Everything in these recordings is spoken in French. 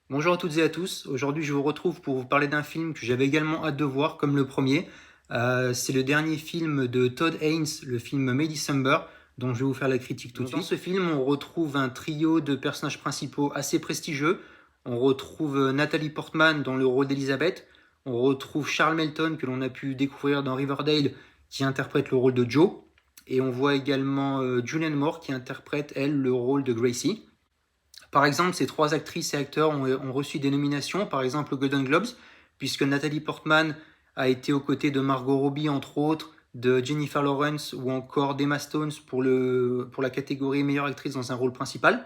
Bonjour à toutes et à tous. Aujourd'hui, je vous retrouve pour vous parler d'un film que j'avais également hâte de voir, comme le premier. C'est le dernier film de Todd Haynes, le film May December, dont je vais vous faire la critique tout de suite. Dans ce film, on retrouve un trio de personnages principaux assez prestigieux. On retrouve Natalie Portman dans le rôle d'Elizabeth. On retrouve Charles Melton, que l'on a pu découvrir dans Riverdale, qui interprète le rôle de Joe. Et on voit également Julianne Moore, qui interprète, elle, le rôle de Gracie. Par exemple, ces trois actrices et acteurs ont reçu des nominations, par exemple aux Golden Globes, puisque Natalie Portman a été aux côtés de Margot Robbie, entre autres, de Jennifer Lawrence ou encore d'Emma Stone pour la catégorie meilleure actrice dans un rôle principal.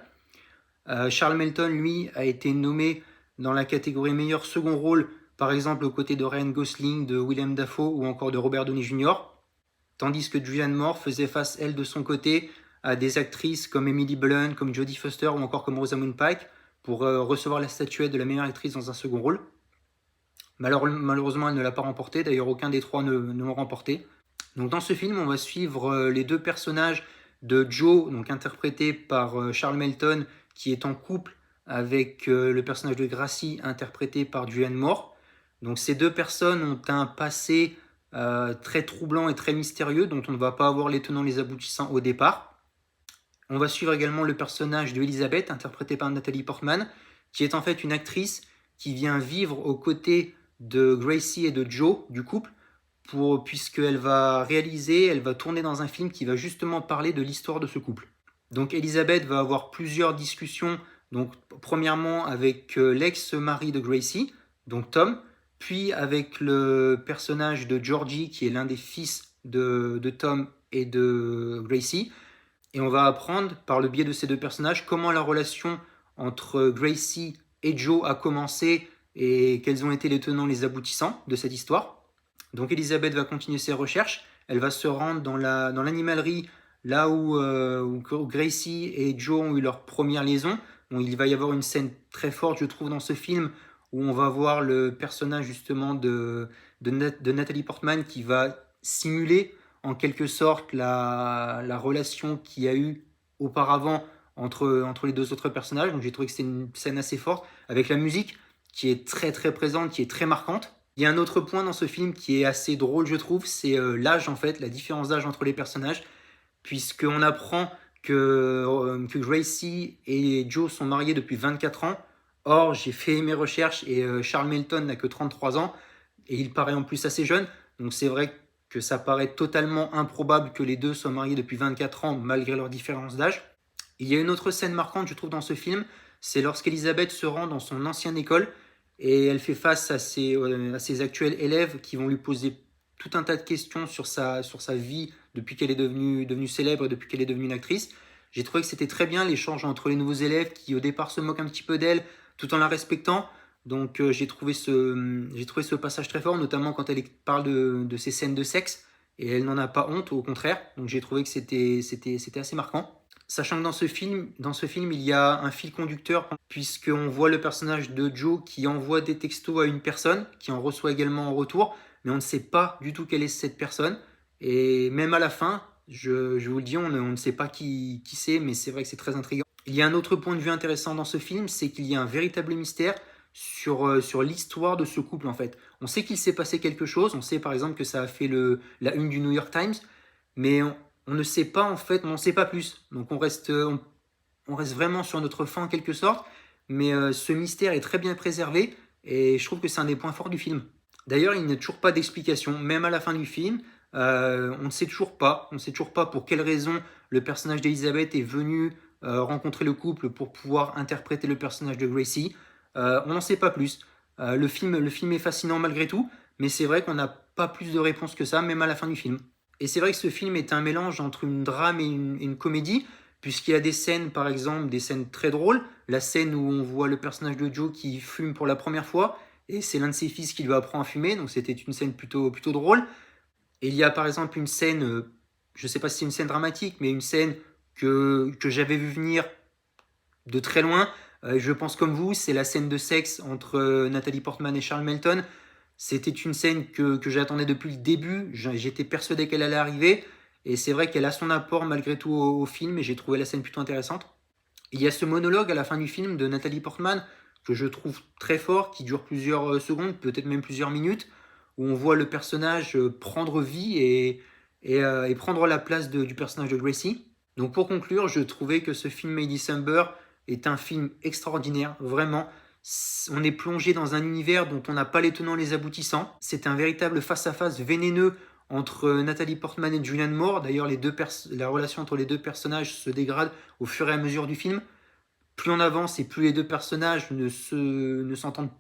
Charles Melton, lui, a été nommé dans la catégorie meilleur second rôle, par exemple aux côtés de Ryan Gosling, de Willem Dafoe ou encore de Robert Downey Jr., tandis que Julianne Moore faisait face, elle, de son côté, à des actrices comme Emily Blunt, comme Jodie Foster ou encore comme Rosamund Pike pour recevoir la statuette de la meilleure actrice dans un second rôle. Malheureusement, elle ne l'a pas remporté, d'ailleurs aucun des trois ne l'ont remporté. Donc dans ce film, on va suivre les deux personnages de Joe, donc interprété par Charles Melton, qui est en couple avec le personnage de Gracie, interprété par Julianne Moore. Donc ces deux personnes ont un passé très troublant et très mystérieux, dont on ne va pas avoir les tenants les aboutissants au départ. On va suivre également le personnage de Elizabeth, interprétée par Natalie Portman, qui est en fait une actrice qui vient vivre aux côtés de Gracie et de Joe, du couple, puisqu'elle va elle va tourner dans un film qui va justement parler de l'histoire de ce couple. Donc Elizabeth va avoir plusieurs discussions, donc premièrement avec l'ex-mari de Gracie, donc Tom, puis avec le personnage de Georgie, qui est l'un des fils de Tom et de Gracie. Et on va apprendre, par le biais de ces deux personnages, comment la relation entre Gracie et Joe a commencé et quels ont été les tenants, les aboutissants de cette histoire. Donc Elisabeth va continuer ses recherches. Elle va se rendre dans l'animalerie, là où Gracie et Joe ont eu leur première liaison. Bon, il va y avoir une scène très forte, je trouve, dans ce film, où on va voir le personnage justement de Nathalie Portman qui va simuler en quelque sorte la relation qu'il y a eu auparavant entre les deux autres personnages. Donc j'ai trouvé que c'était une scène assez forte, avec la musique qui est très très présente, qui est très marquante. Il y a un autre point dans ce film qui est assez drôle, je trouve, c'est l'âge en fait, la différence d'âge entre les personnages, puisqu'on apprend que Gracie et Joe sont mariés depuis 24 ans. Or, j'ai fait mes recherches et Charles Melton n'a que 33 ans et il paraît en plus assez jeune. Donc c'est vrai que ça paraît totalement improbable que les deux soient mariés depuis 24 ans malgré leur différence d'âge. Il y a une autre scène marquante, je trouve, dans ce film, c'est lorsqu'Elisabeth se rend dans son ancienne école et elle fait face à ses actuels élèves qui vont lui poser tout un tas de questions sur sa vie depuis qu'elle est devenue célèbre, depuis qu'elle est devenue une actrice. J'ai trouvé que c'était très bien l'échange entre les nouveaux élèves qui au départ se moquent un petit peu d'elle tout en la respectant. Donc j'ai trouvé ce passage très fort, notamment quand elle parle de ces scènes de sexe, et elle n'en a pas honte, au contraire. Donc j'ai trouvé que c'était assez marquant. Sachant que dans ce film, il y a un fil conducteur, puisqu'on voit le personnage de Joe qui envoie des textos à une personne, qui en reçoit également en retour, mais on ne sait pas du tout quelle est cette personne. Et même à la fin, je vous le dis, on ne sait pas qui c'est, mais c'est vrai que c'est très intriguant. Il y a un autre point de vue intéressant dans ce film, c'est qu'il y a un véritable mystère sur l'histoire de ce couple en fait. On sait qu'il s'est passé quelque chose, on sait par exemple que ça a fait la une du New York Times, mais on ne sait pas en fait, on n'en sait pas plus. Donc on reste vraiment sur notre fin en quelque sorte, mais ce mystère est très bien préservé et je trouve que c'est un des points forts du film. D'ailleurs, il n'y a toujours pas d'explication, même à la fin du film. On ne sait toujours pas pour quelle raison le personnage d'Elizabeth est venu rencontrer le couple pour pouvoir interpréter le personnage de Gracie. On n'en sait pas plus. Le film est fascinant malgré tout, mais c'est vrai qu'on n'a pas plus de réponses que ça, même à la fin du film. Et c'est vrai que ce film est un mélange entre une drame et une comédie, puisqu'il y a des scènes, par exemple, des scènes très drôles. La scène où on voit le personnage de Joe qui fume pour la première fois, et c'est l'un de ses fils qui lui apprend à fumer, donc c'était une scène plutôt drôle. Et il y a par exemple une scène, je ne sais pas si c'est une scène dramatique, mais une scène que j'avais vu venir de très loin. Je pense comme vous, c'est la scène de sexe entre Nathalie Portman et Charles Melton. C'était une scène que j'attendais depuis le début. J'étais persuadé qu'elle allait arriver. Et c'est vrai qu'elle a son apport malgré tout au film et j'ai trouvé la scène plutôt intéressante. Il y a ce monologue à la fin du film de Nathalie Portman que je trouve très fort, qui dure plusieurs secondes, peut-être même plusieurs minutes, où on voit le personnage prendre vie et prendre la place du personnage de Gracie. Donc pour conclure, je trouvais que ce film May December est un film extraordinaire, vraiment. On est plongé dans un univers dont on n'a pas les tenants les aboutissants. C'est un véritable face-à-face vénéneux entre Nathalie Portman et Julianne Moore. D'ailleurs, la relation entre les deux personnages se dégrade au fur et à mesure du film. Plus on avance et plus les deux personnages ne s'entendent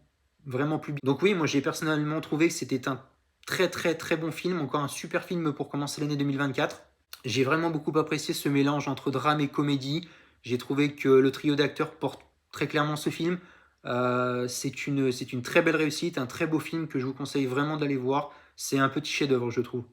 vraiment plus bien. Donc oui, moi j'ai personnellement trouvé que c'était un très très très bon film, encore un super film pour commencer l'année 2024. J'ai vraiment beaucoup apprécié ce mélange entre drame et comédie. J'ai trouvé que le trio d'acteurs porte très clairement ce film. C'est une très belle réussite, un très beau film que je vous conseille vraiment d'aller voir. C'est un petit chef-d'œuvre, je trouve.